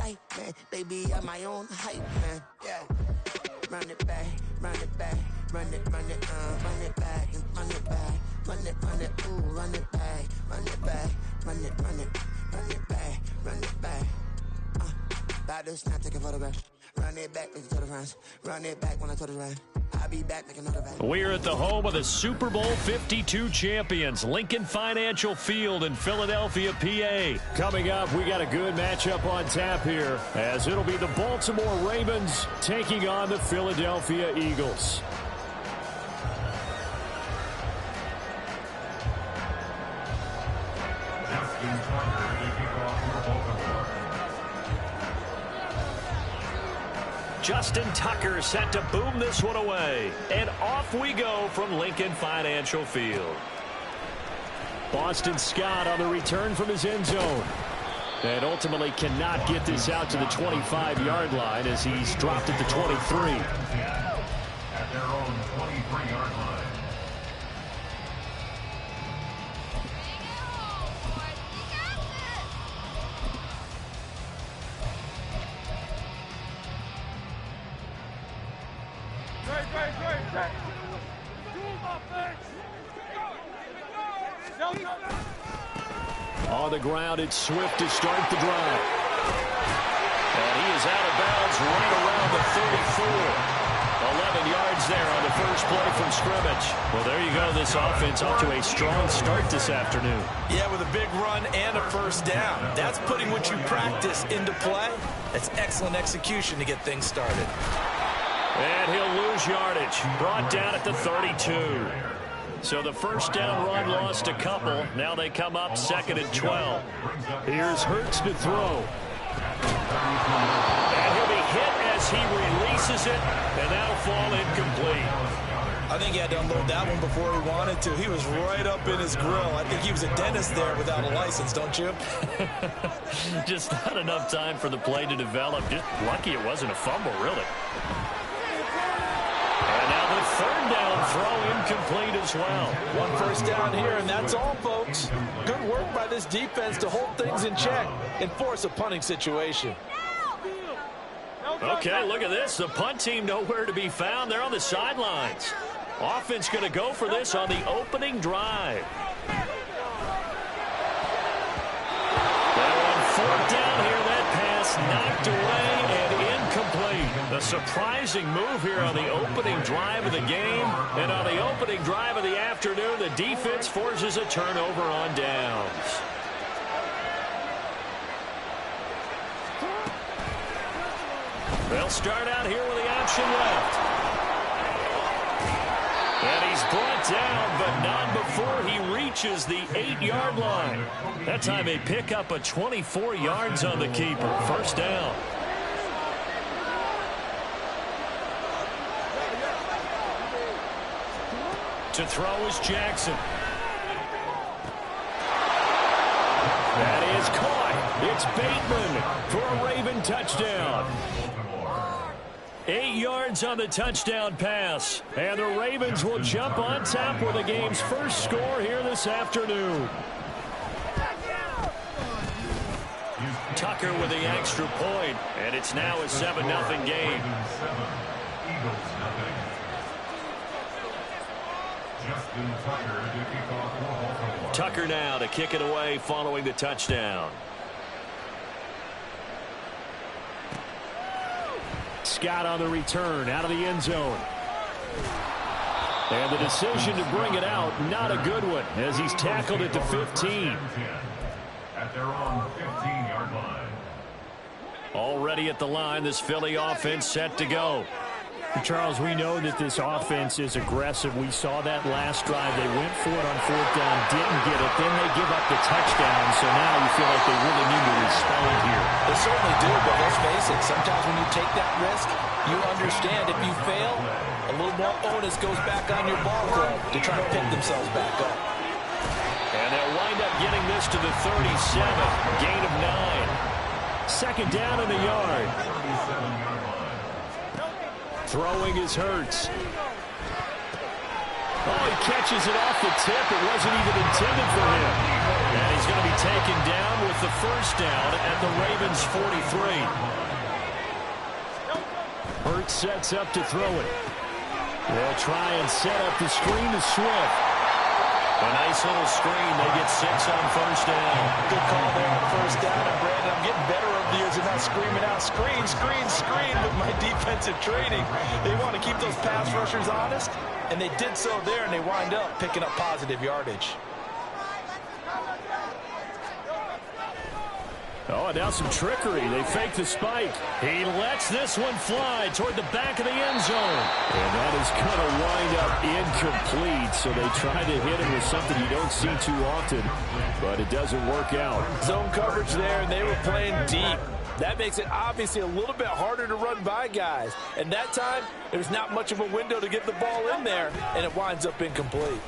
light, man. They be at my own height, man. Yeah. Run it back, run it back, run it back, and run it back, run it, ooh, run it back, run it back, run it back, run it back. About to snap, take a photograph. Run it back, make it to the front. Run it back when I told it right. I'll be back, make another back. We're at the home of the Super Bowl 52 champions, Lincoln Financial Field in Philadelphia, PA. Coming up, we got a good matchup on tap here, as it'll be the Baltimore Ravens taking on the Philadelphia Eagles. Justin Tucker set to boom this one away. And off we go from Lincoln Financial Field. Boston Scott on the return from his end zone. And ultimately cannot get this out to the 25-yard line as he's dropped at the 23. At their own 23-yard line. On the ground, it's Swift to start the drive. And he is out of bounds right around the 34. 11 yards there on the first play from scrimmage. Well, there you go. This offense off to a strong start this afternoon. Yeah, with a big run and a first down. That's putting what you practice into play. That's excellent execution to get things started. And he'll lose yardage. Brought down at the 32. So the first down run lost a couple. Now they come up 2nd and 12. Here's Hurts to throw. And he'll be hit as he releases it, and that'll fall incomplete. I think he had to unload that one before he wanted to. He was right up in his grill. I think he was a dentist there without a license, don't you? Just not enough time for the play to develop. Just lucky it wasn't a fumble, really. And now the third down throw incomplete as well. One first down here, and that's all, folks. Good work by this defense to hold things in check and force a punting situation. Okay, look at this. The punt team nowhere to be found. They're on the sidelines. Offense going to go for this on the opening drive. Now on 4th down here, that pass knocked away and incomplete. A surprising move here on the opening drive of the game. And on the opening drive of the afternoon, the defense forces a turnover on downs. They'll start out here with the option left. And he's brought down, but not before he reaches the 8-yard line. That time they pick up a 24 yards on the keeper. First down. To throw is Jackson. That is caught. It's Bateman for a Raven touchdown. 8 yards on the touchdown pass. And the Ravens will jump on top with the game's first score here this afternoon. Tucker with the extra point, and it's now a 7-0 game. Tucker now to kick it away following the touchdown. Scott on the return out of the end zone. And the decision to bring it out, not a good one, as he's tackled at the 15. At their own 15-yard line. Already at the line, this Philly offense set to go. Charles, we know that this offense is aggressive. We saw that last drive. They went for it on 4th down, didn't get it. Then they give up the touchdown. So now you feel like they really need to respond here. They certainly do, but let's face it. Sometimes when you take that risk, you understand if you fail, a little more onus goes back on your ball club to try to pick themselves back up. And they'll wind up getting this to the 37. Gain of 9. Second down in the yard. Throwing is Hurts. Oh, he catches it off the tip. It wasn't even intended for him. And he's going to be taken down with the first down at the Ravens' 43. Hurts sets up to throw it. They'll try and set up the screen to Swift. A nice little screen. They get 6 on first down. Good call there on first down. And Brandon, I'm getting better over the years and not screaming out, screen, screen, screen with my defensive training. They want to keep those pass rushers honest, and they did so there, and they wind up picking up positive yardage. Oh, now some trickery. They fake the spike. He lets this one fly toward the back of the end zone. And that is going to wind up incomplete. So they try to hit him with something you don't see too often, but it doesn't work out. Zone coverage there, and they were playing deep. That makes it obviously a little bit harder to run by guys. And that time, there's not much of a window to get the ball in there, and it winds up incomplete.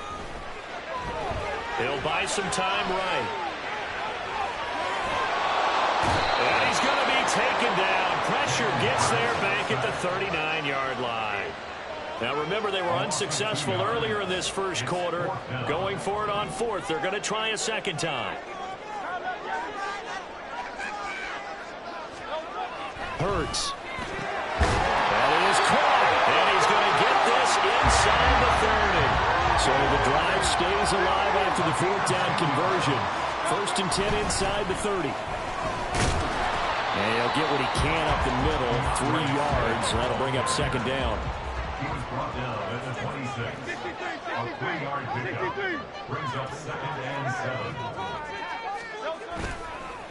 He'll buy some time right. And he's going to be taken down. Pressure gets there back at the 39-yard line. Now remember, they were unsuccessful earlier in this first quarter. Going for it on fourth. They're going to try a second time. Hurts. That is caught. And he's going to get this inside the 30. So the drive stays alive after the fourth down conversion. 1st and 10 inside the 30. And he'll get what he can up the middle, 3 yards. And that'll bring up second down. He was brought down at the 26. A 3-yard pickup brings up 2nd and 7.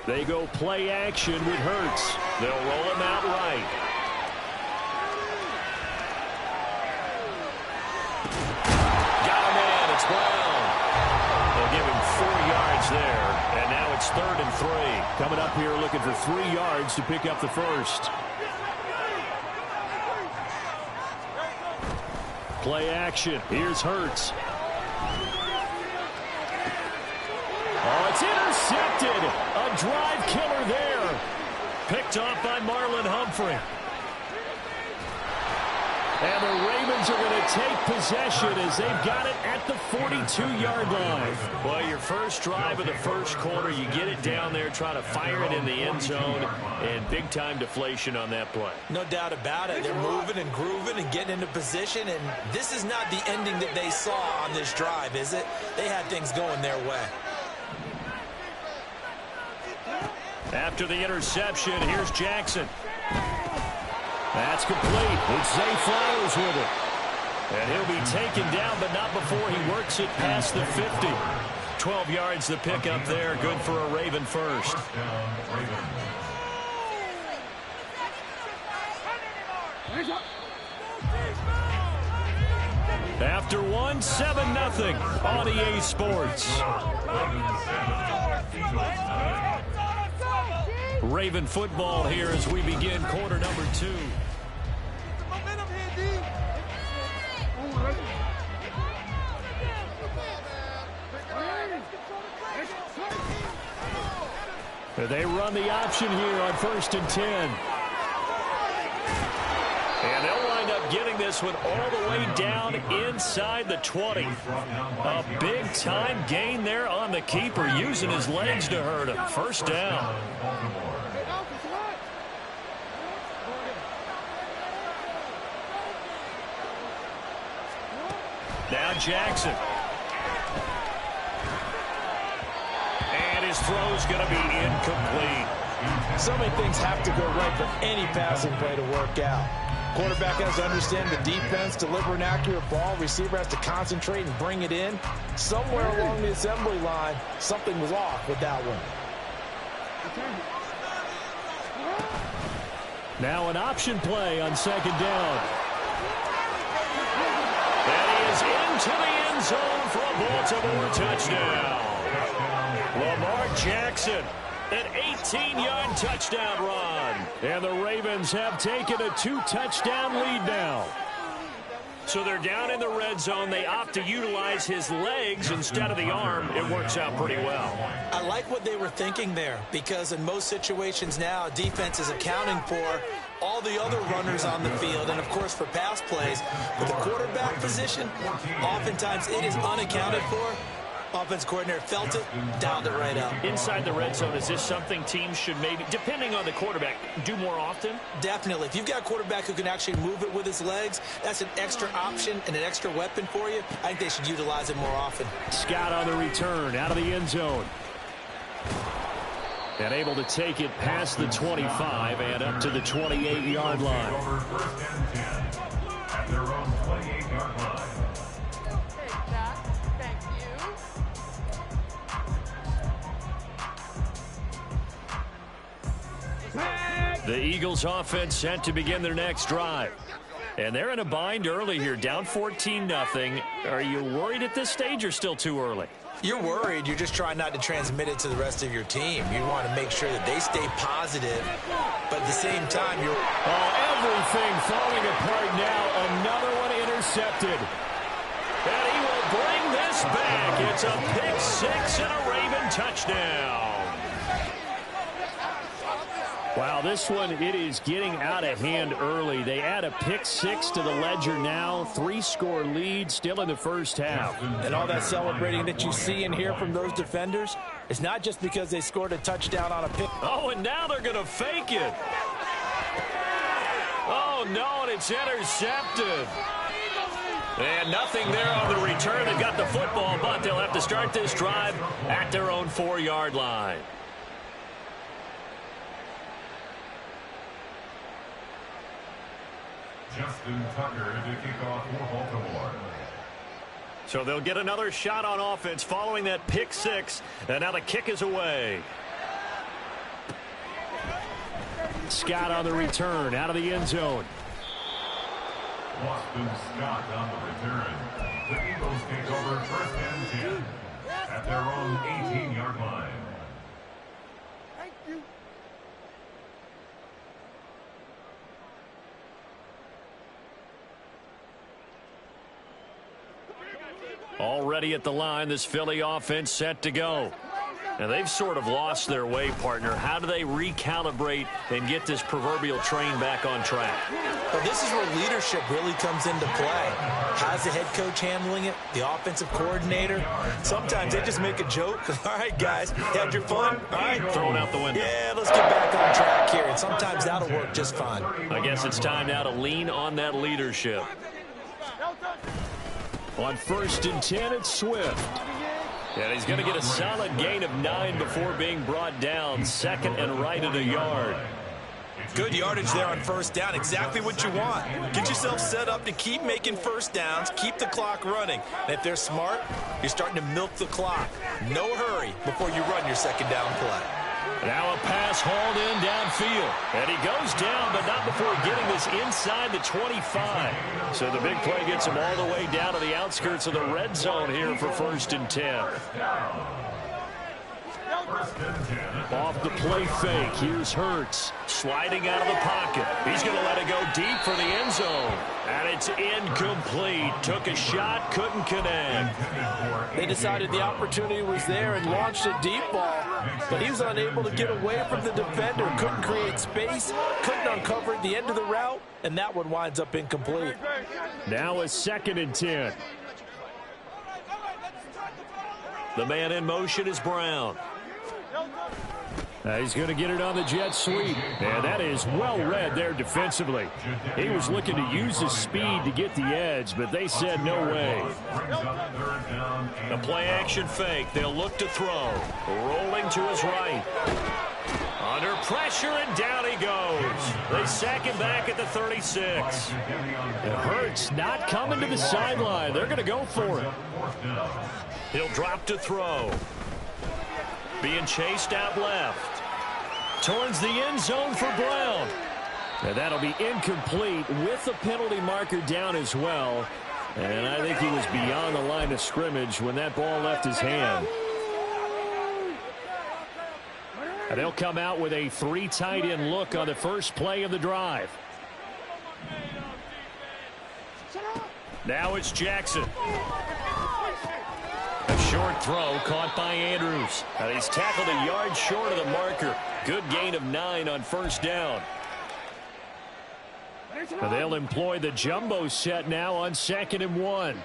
They go play action with Hurts. They'll roll him out right. Got him in. It's Brown. They'll give him 4 yards there. And now it's 3rd and 3. Coming up here looking for 3 yards to pick up the first. Play action. Here's Hurts. Oh, it's intercepted. A drive killer there. Picked off by Marlon Humphrey. And the Ravens are going to take possession as they've got it at the 42-yard line. Well, your first drive of the first quarter, you get it down there, try to fire it in the end zone, and big-time deflation on that play. No doubt about it. They're moving and grooving and getting into position, and this is not the ending that they saw on this drive, is it? They had things going their way. After the interception, here's Jackson. That's complete. It's Zay Flowers with it. And he'll be taken down, but not before he works it past the 50. 12 yards the pickup there. Good for a Raven first. After one, 7-0 on EA Sports. Raven football here as we begin quarter number 2. They run the option here on 1st and 10. And they'll wind up getting this one all the way down inside the 20. A big-time gain there on the keeper, using his legs to hurt him. First down. Now Jackson. And his throw's going to be incomplete. So many things have to go right for any passing play to work out. Quarterback has to understand the defense, deliver an accurate ball. Receiver has to concentrate and bring it in. Somewhere along the assembly line, something was off with that one. Now an option play on 2nd down. And he is into the end zone for a Baltimore touchdown. Lamar Jackson, an 18-yard touchdown run. And the Ravens have taken a 2-touchdown lead now. So they're down in the red zone. They opt to utilize his legs instead of the arm. It works out pretty well. I like what they were thinking there, because in most situations now, defense is accounting for all the other runners on the field and, of course, for pass plays. But the quarterback position, oftentimes it is unaccounted for. Offense coordinator felt it, dialed it right up. Inside the red zone, is this something teams should maybe, depending on the quarterback, do more often? Definitely. If you've got a quarterback who can actually move it with his legs, that's an extra option and an extra weapon for you. I think they should utilize it more often. Scott on the return, out of the end zone. And able to take it past the 25 and up to the 28-yard line. Over 1st and 10 at their own 28-yard line. The Eagles offense set to begin their next drive. And they're in a bind early here, down 14-0. Are you worried at this stage or still too early? You're worried. You're just trying not to transmit it to the rest of your team. You want to make sure that they stay positive, but at the same time, you're... Oh, everything falling apart now. Another one intercepted. And he will bring this back. It's a pick six and a Raven touchdown. Wow, this one, it is getting out of hand early. They add a pick six to the ledger now. 3-score lead still in the first half. And all that celebrating that you see and hear from those defenders, it's not just because they scored a touchdown on a pick. Oh, and now they're going to fake it. Oh, no, and it's intercepted. And nothing there on the return. They've got the football, but they'll have to start this drive at their own 4-yard line. Justin Tucker to kick off for Baltimore. So they'll get another shot on offense following that pick six. And now the kick is away. Scott on the return, out of the end zone. Boston Scott on the return. The Eagles take over 1st and 10 at their own 18-yard line. Already at the line, this Philly offense set to go. And they've sort of lost their way, partner. How do they recalibrate and get this proverbial train back on track? Well, this is where leadership really comes into play. How's the head coach handling it? The offensive coordinator? Sometimes they just make a joke. All right, guys, had your fun? All right. Throw it out the window. Yeah, let's get back on track here. And sometimes that'll work just fine. I guess it's time now to lean on that leadership. On 1st and 10, it's Swift. And he's going to get a solid gain of 9 before being brought down. 2nd and right at a yard. Good yardage there on 1st down. Exactly what you want. Get yourself set up to keep making 1st downs, keep the clock running. And if they're smart, you're starting to milk the clock. No hurry before you run your 2nd down play. Now a pass hauled in downfield. And he goes down, but not before getting this inside the 25. So the big play gets him all the way down to the outskirts of the red zone here for 1st and 10. Off the play fake. Here's Hurts sliding out of the pocket. He's going to let it go deep for the end zone. And it's incomplete. Took a shot, couldn't connect. They decided the opportunity was there and launched a deep ball, but he was unable to get away from the defender. Couldn't create space, couldn't uncover the end of the route, and that one winds up incomplete. Now a 2nd and 10. The man in motion is Brown. He's going to get it on the jet sweep. And that is well read there defensively. He was looking to use his speed to get the edge, but they said no way. The play action fake. They'll look to throw. Rolling to his right. Under pressure, and down he goes. They sack him back at the 36. It hurts not coming to the sideline. They're going to go for it. He'll drop to throw. Being chased out left. Towards the end zone for Brown. And that'll be incomplete with the penalty marker down as well. And I think he was beyond the line of scrimmage when that ball left his hand. And they'll come out with a 3 tight end look on the first play of the drive. Now it's Jackson. A short throw caught by Andrews. And he's tackled a yard short of the marker. Good gain of 9 on 1st down. And they'll employ the jumbo set now on 2nd and 1.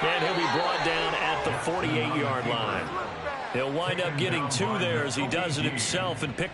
And he'll be brought down at the 48-yard line. He'll wind up getting 2 there as he does it himself and pick.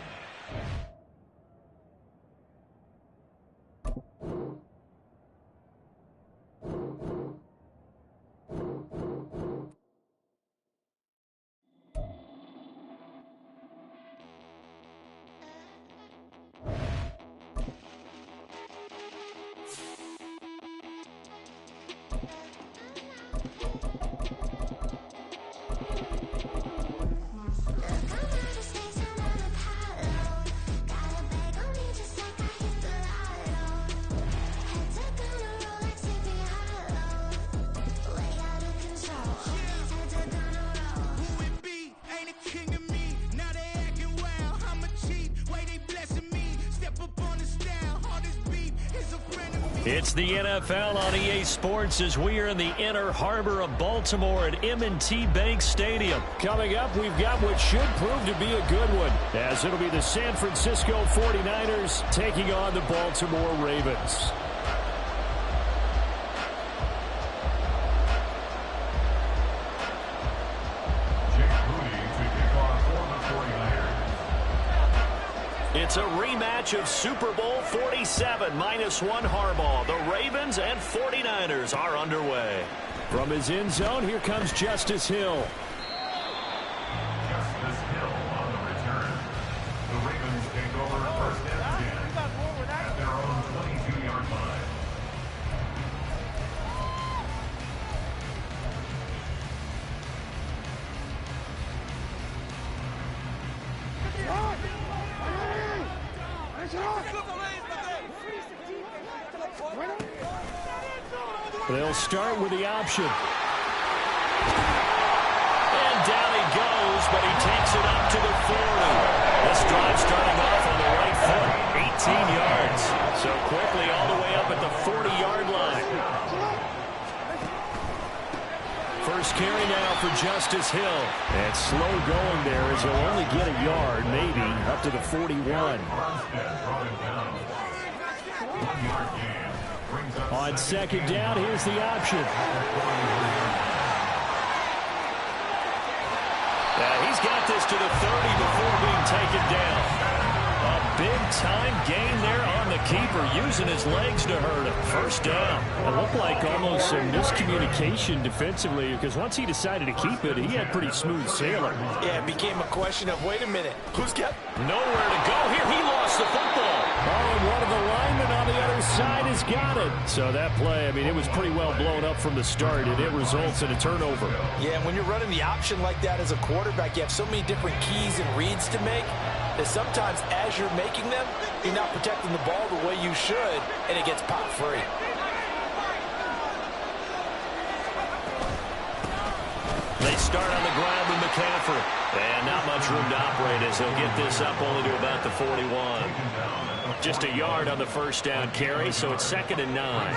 It's the NFL on EA Sports as we are in the inner harbor of Baltimore at M&T Bank Stadium. Coming up, we've got what should prove to be a good one, as it'll be the San Francisco 49ers taking on the Baltimore Ravens. It's a rematch of Super Bowl 47 -1 Harbaugh. The Ravens and 49ers are underway. From his end zone, here comes Justice Hill. Justice Hill on the return. The Ravens take over first and 10 at their own 22-yard line. They'll start with the option. And down he goes, but he takes it up to the 40. This drive starting off on the right foot, 18 yards. So quickly all the way up at the 40-yard line. First carry now for Justice Hill. And slow going there as he'll only get a yard, maybe, up to the 41. On second down, here's the option. He's got this to the 30 before being taken down. A big-time gain there on the keeper, using his legs to hurt him. First down. It looked like almost some miscommunication defensively, because once he decided to keep it, he had pretty smooth sailing. Yeah, it became a question of, wait a minute, who's got nowhere to go here? He lost the football. Oh, and one of the linemen on the other side has got it. So that play, I mean, it was pretty well blown up from the start, and it results in a turnover. Yeah, and when you're running the option like that as a quarterback, you have so many different keys and reads to make that sometimes as you're making them, you're not protecting the ball the way you should, and it gets popped free. They start on the ground with McCaffrey. And not much room to operate as he'll get this up only to about the 41. Just a yard on the first down carry, so it's 2nd and 9.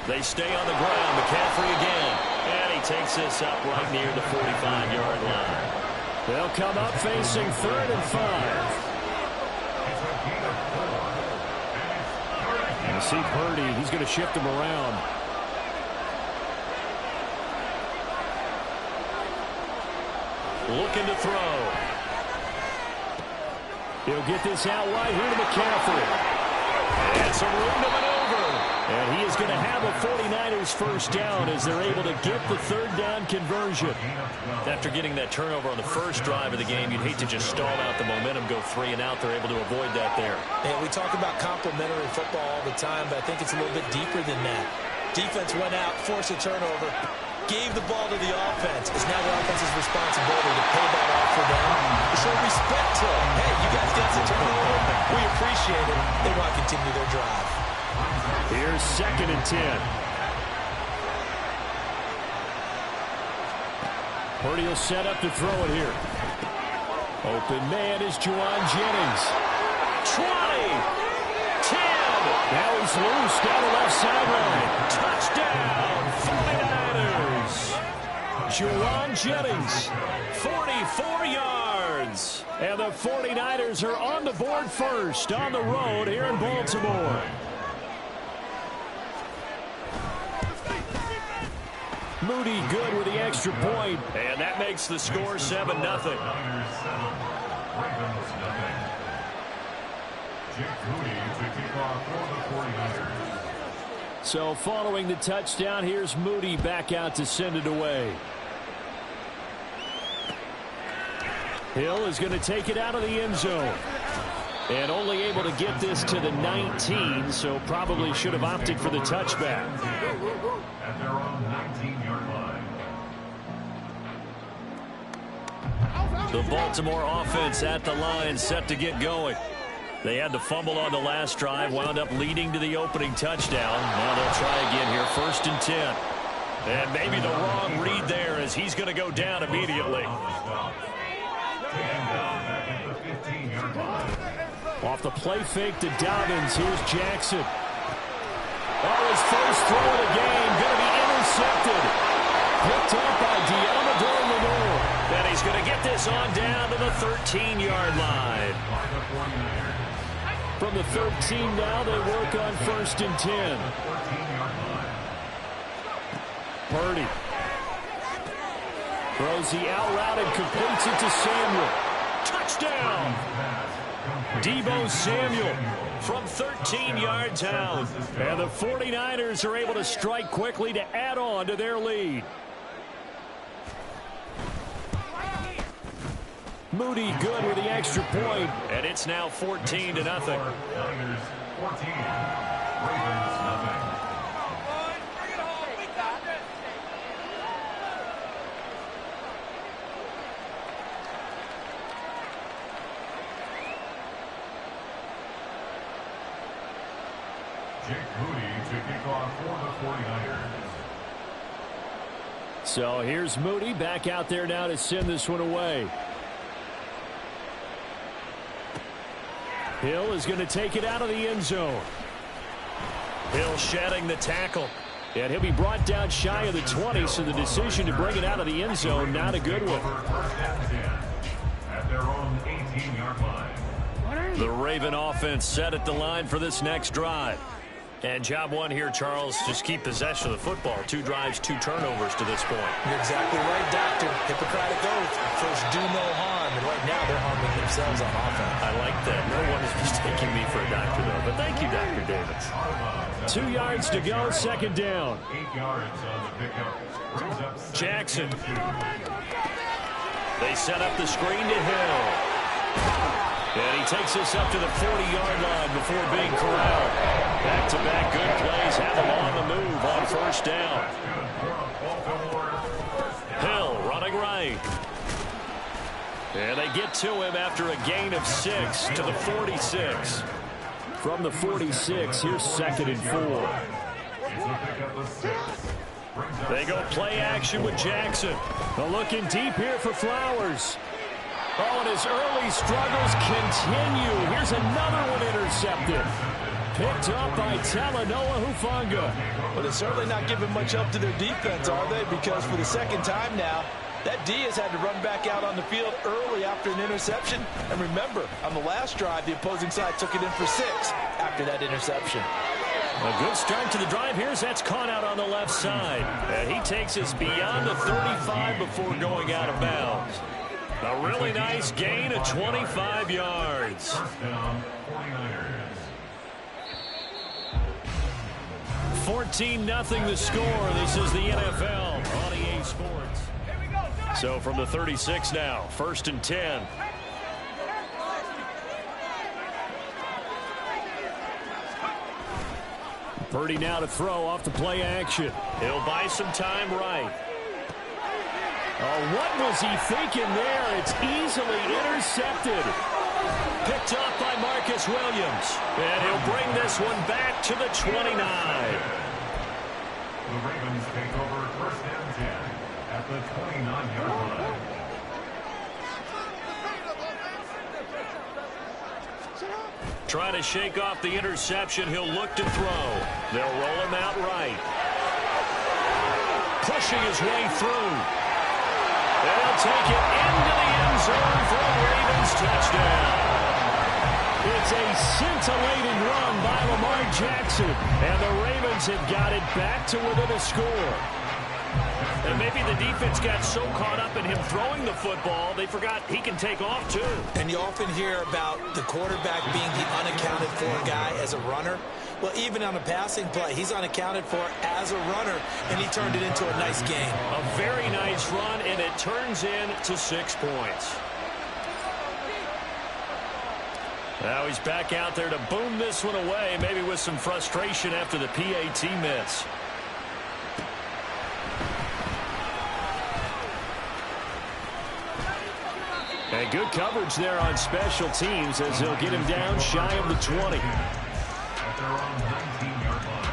They stay on the ground. McCaffrey again. And he takes this up right near the 45-yard line. They'll come up facing 3rd and 5. And see Purdy, he's going to shift him around. Looking to throw. He'll get this out wide here to McCaffrey. And some room to maneuver. And he is going to have a 49ers first down as they're able to get the 3rd down conversion. After getting that turnover on the first drive of the game, you'd hate to just stall out the momentum, go 3 and out. They're able to avoid that there. And we talk about complementary football all the time, but I think it's a little bit deeper than that. Defense went out, forced a turnover, gave the ball to the offense. It's now the offense's responsibility to pay that off for them, to show respect to them. Hey, you guys got some turnover. We appreciate it. They want to continue their drive. Here's 2nd and 10. Purdy will set up to throw it here. Open man is Juwan Jennings. 20, 10. Now he's loose down the left sideline. Touchdown, 49ers. Juwan Jennings. 44 yards. yards. And the 49ers are on the board first on the road here in Baltimore. Moody good with the extra point. And that makes the score 7-0. So following the touchdown, here's Moody back out to send it away. Hill is going to take it out of the end zone. And only able to get this to the 19, so probably should have opted for the touchback. At their own 19-yard line. The Baltimore offense at the line, set to get going. They had the fumble on the last drive, wound up leading to the opening touchdown. Now they'll try again here, 1st and 10. And maybe the wrong read there as he's going to go down immediately. Off the play fake to Dobbins, here's Jackson. Oh, his first throw of the game, going to be intercepted. Picked up by Deommodore Lenoir. And he's going to get this on down to the 13-yard line. From the 13 now, they work on 1st and 10. Purdy throws the out route and completes it to Samuel. Touchdown! Deebo Samuel from 13 yards out. And the 49ers are able to strike quickly to add on to their lead. Moody good with the extra point. And it's now 14-0. Niners 14, Ravens nothing. Jake Moody to kick off for the 49ers. So here's Moody back out there now to send this one away. Hill is going to take it out of the end zone. Hill shedding the tackle. And he'll be brought down shy of the 20, so the decision to bring it out of the end zone, not a good one. At their own 18-yard line. The Raven offense set at the line for this next drive. And job one here, Charles, just keep possession of the football. 2 drives, 2 turnovers to this point. You're exactly right, Doctor. Hippocratic oath. First, do no harm. And right now, they're harming themselves on offense. I like that. No one is mistaking me for a doctor, though. But thank you, Dr. Davis. 2 yards to go, 2nd down. 8 yards on the pickup. Brings up Jackson. They set up the screen to Hill. And he takes this up to the 40-yard line before being corralled. Back-to-back good plays have him on the move on 1st down. Hill running right. And they get to him after a gain of 6 to the 46. From the 46, here's 2nd and 4. They go play action with Jackson. Looking deep here for Flowers. Oh, and his early struggles continue. Here's another one intercepted. Picked up by Talanoa Hufanga. But they're certainly not giving much help to their defense, are they? Because for the 2nd time now, that D has had to run back out on the field early after an interception. And remember, on the last drive, the opposing side took it in for 6 after that interception. A good start to the drive here as that's caught out on the left side. And he takes us beyond the 35 before going out of bounds. A really nice gain of 25 yards. 14-0 the score. This is the NFL on EA Sports. So from the 36 now, 1st and 10. Purdy now to throw off the play action. He'll buy some time right. Oh, what was he thinking there? It's easily intercepted. Picked up by Marcus Williams. And he'll bring this one back to the 29. The Ravens take over 1st and 10 at the 29-yard line. Trying to shake off the interception. He'll look to throw. They'll roll him out right. Pushing his way through. And he'll take it into the end zone for a Ravens touchdown. It's a scintillating run by Lamar Jackson, and the Ravens have got it back to within a score. And maybe the defense got so caught up in him throwing the football, they forgot he can take off too. And you often hear about the quarterback being the unaccounted for guy as a runner. Well, even on a passing play, he's unaccounted for as a runner, and he turned it into a nice game. A very nice run, and it turns into 6 points. Now he's back out there to boom this one away, maybe with some frustration after the PAT miss. And good coverage there on special teams as they'll get him down shy of the 20. At their own 19-yard line.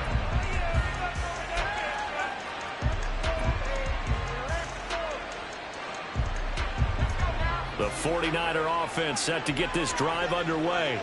The 49er offense set to get this drive underway.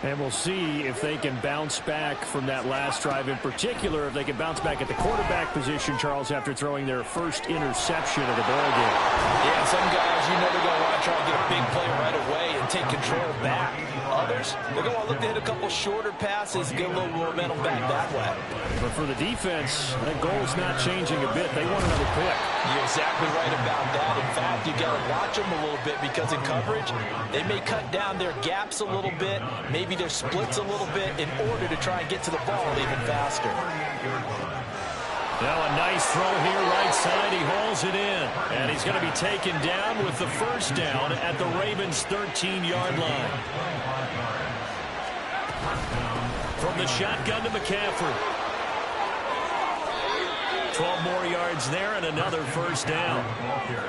And we'll see if they can bounce back from that last drive. In particular, if they can bounce back at the quarterback position, Charles, after throwing their first interception of the ball game. Yeah, some guys, you know they're going to want to try and get a big play right away and take control back. Others, they're going to look to hit a couple shorter passes, get a little momentum back that way. But for the defense, that goal's not changing a bit. They want another pick. You're exactly right about that. In fact, you got to watch them a little bit because in coverage, they may cut down their gaps a little bit, maybe their splits a little bit in order to try and get to the ball even faster. Now a nice throw here right side. He hauls it in. And he's going to be taken down with the first down at the Ravens' 13-yard line. From the shotgun to McCaffrey. 12 more yards there and another first down. First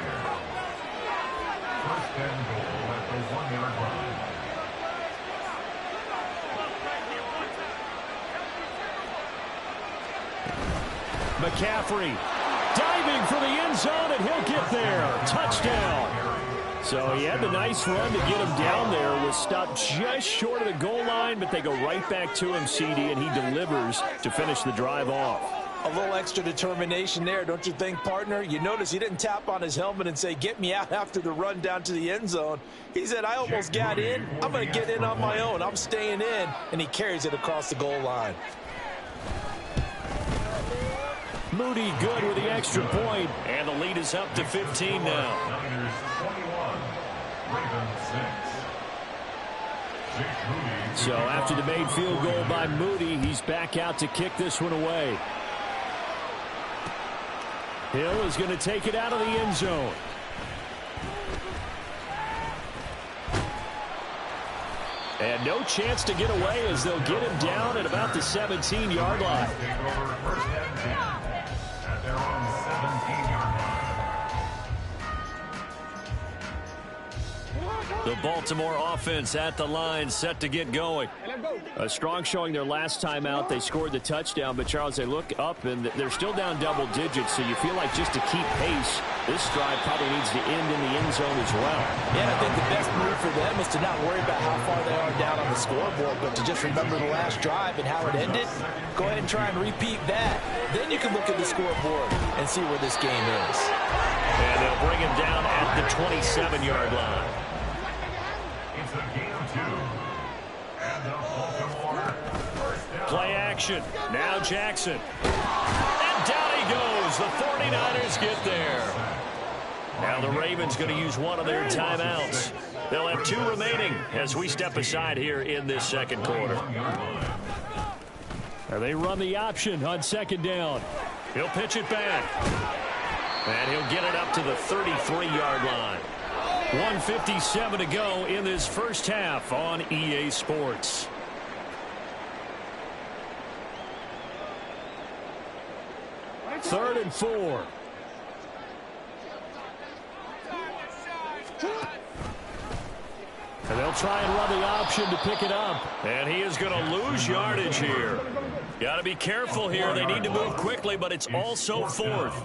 and goal at the 1-yard line. McCaffrey diving for the end zone, and he'll get there. Touchdown. So he had the nice run to get him down there. Was stopped just short of the goal line, but they go right back to him, CD, and he delivers to finish the drive off. A little extra determination there, don't you think, partner? You notice he didn't tap on his helmet and say, get me out after the run down to the end zone. He said, I almost got in. I'm going to get in on my own. I'm staying in. And he carries it across the goal line. Moody good with the extra point, and the lead is up to 15 now. Niners 21, Ravens 6. So after the made field goal by Moody, he's back out to kick this one away. Hill is going to take it out of the end zone. And no chance to get away as they'll get him down at about the 17-yard line. Take over first and 10 at their own 17-yard line. The Baltimore offense at the line, set to get going. A strong showing their last time out. They scored the touchdown, but Charles, they look up and they're still down double digits, so you feel like just to keep pace, this drive probably needs to end in the end zone as well. Yeah, I think the best move for them is to not worry about how far they are down on the scoreboard, but to just remember the last drive and how it ended. Go ahead and try and repeat that. Then you can look at the scoreboard and see where this game is. And they'll bring him down at the 27-yard line. It's a game of 2. And the Baltimore first down. Play action. Now Jackson. And down he goes. The 49ers get there. Now the Ravens going to use one of their timeouts. They'll have 2 remaining as we step aside here in this second quarter. Now they run the option on second down. He'll pitch it back. And he'll get it up to the 33-yard line. 1:57 to go in this first half on EA Sports. Third and 4. And they'll try and run the option to pick it up. And he is going to lose yardage here. Got to be careful here. They need to move quickly, but it's also fourth.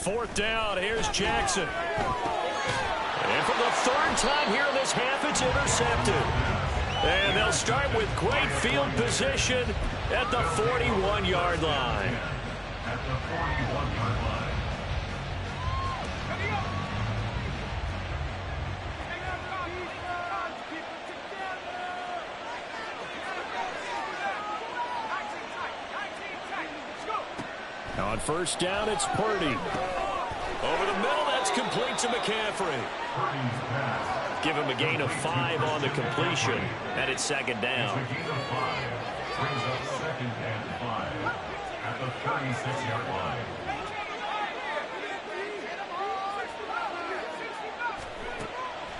Fourth down. Here's Jackson. And for the third time here in this half, it's intercepted. And they'll start with great field position at the 41-yard line. At the 41-yard line. On first down, it's Purdy. Over the middle, that's complete to McCaffrey. Give him a gain of 5 on the completion, and it's second down. A gain of 5 brings up 2nd and 5 at the 36-yard line.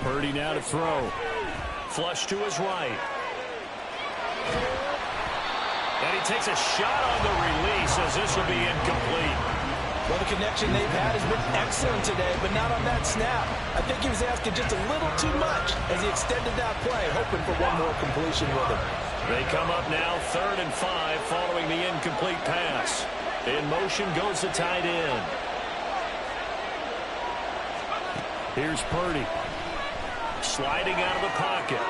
Purdy now to throw. Flush to his right. And he takes a shot on the release as this will be incomplete. Well, the connection they've had has been excellent today, but not on that snap. I think he was asking just a little too much as he extended that play, hoping for one more completion with him. They come up now 3rd and 5 following the incomplete pass. In motion goes the tight end. Here's Purdy. Sliding out of the pocket.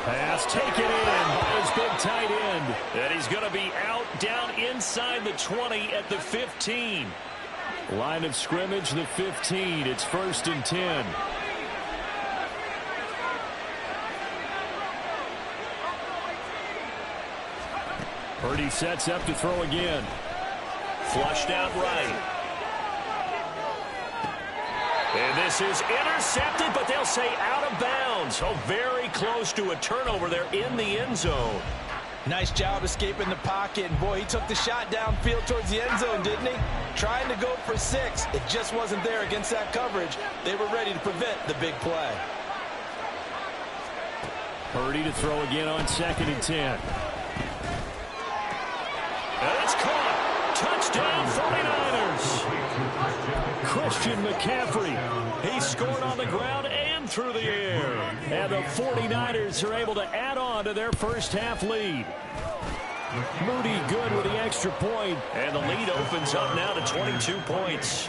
Pass taken in by his big tight end. And he's going to be out down inside the 20 at the 15. Line of scrimmage, the 15. It's 1st and 10. Purdy sets up to throw again. Flushed out right. And this is intercepted, but they'll say out of bounds. Oh, very close to a turnover there in the end zone. Nice job escaping the pocket. And boy, he took the shot downfield towards the end zone, didn't he? Trying to go for 6. It just wasn't there against that coverage. They were ready to prevent the big play. Purdy to throw again on 2nd and 10. And it's caught. Touchdown 49ers. Christian McCaffrey. He scored on the ground and through the air. And the 49ers are able to add on to their first half lead. Moody good with the extra point. And the lead opens up now to 22 points.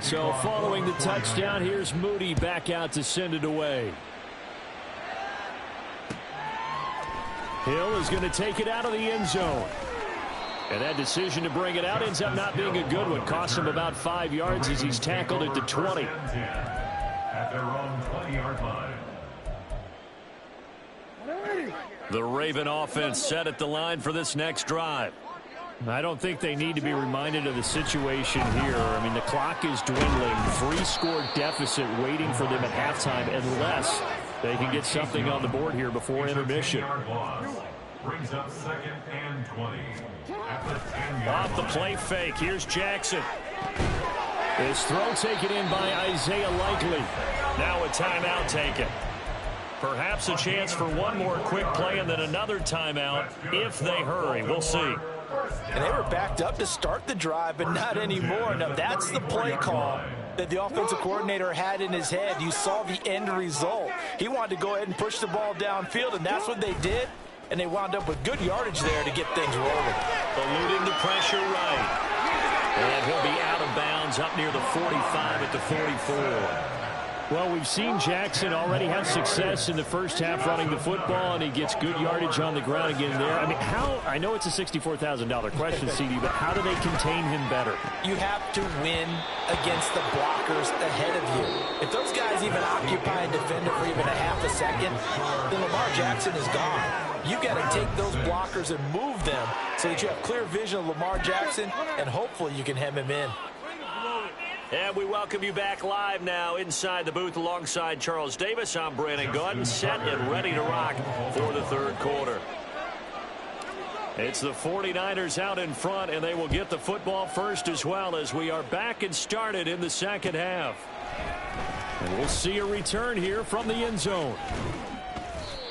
So following the touchdown, here's Moody back out to send it away. Hill is going to take it out of the end zone. And that decision to bring it out ends up not being a good one. Costs him about 5 yards as he's tackled at the 20. At their own 20-yard line. The Raven offense set at the line for this next drive. I don't think they need to be reminded of the situation here. I mean, the clock is dwindling. 3-score deficit waiting for them at halftime unless they can get something on the board here before intermission. Brings up 2nd and 20. At the 10-yard Off the play fake. Here's Jackson. His throw taken in by Isaiah Likely. Now a timeout taken. Perhaps a chance for one more quick play and then another timeout if they hurry. We'll see. And they were backed up to start the drive, but not anymore. Now, that's the play call that the offensive coordinator had in his head. You saw the end result. He wanted to go ahead and push the ball downfield, and that's what they did. And they wound up with good yardage there to get things rolling. Eluding the pressure right. And he'll be out of bounds up near the 45 at the 44. Well, we've seen Jackson already have success in the first half running the football, and he gets good yardage on the ground again there. I mean, I know it's a $64,000 question, CD, but how do they contain him better? You have to win against the blockers ahead of you. If those guys even occupy a defender for even a half a second, then Lamar Jackson is gone. You've got to take those blockers and move them so that you have clear vision of Lamar Jackson, and hopefully you can hem him in. And we welcome you back live now inside the booth alongside Charles Davis. I'm Brandon Gaudin, set and ready to rock for the third quarter. It's the 49ers out in front, and they will get the football first as well as we are back and started in the second half. And we'll see a return here from the end zone.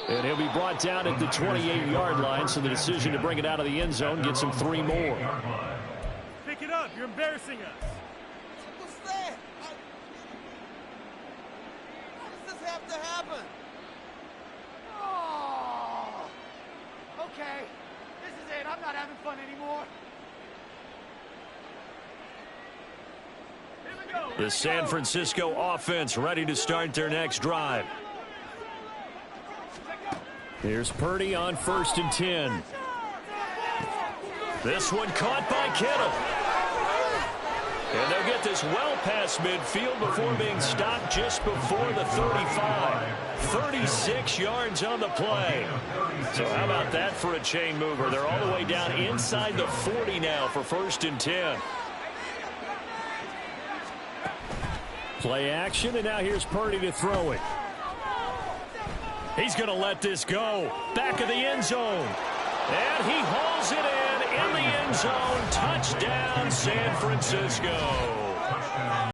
And he'll be brought down at the 28-yard line, so the decision to bring it out of the end zone gets him 3 more. Pick it up. You're embarrassing us. Have to happen. Oh, okay. This is it. I'm not having fun anymore. Here we go. The San Francisco offense ready to start their next drive. Here's Purdy on 1st and 10. This one caught by Kittle. And they'll get this well past midfield before being stopped just before the 35. 36 yards on the play. So how about that for a chain mover? They're all the way down inside the 40 now for 1st and 10. Play action, and now here's Purdy to throw it. He's going to let this go. Back of the end zone. And he hauls it in the end zone. Touchdown, San Francisco.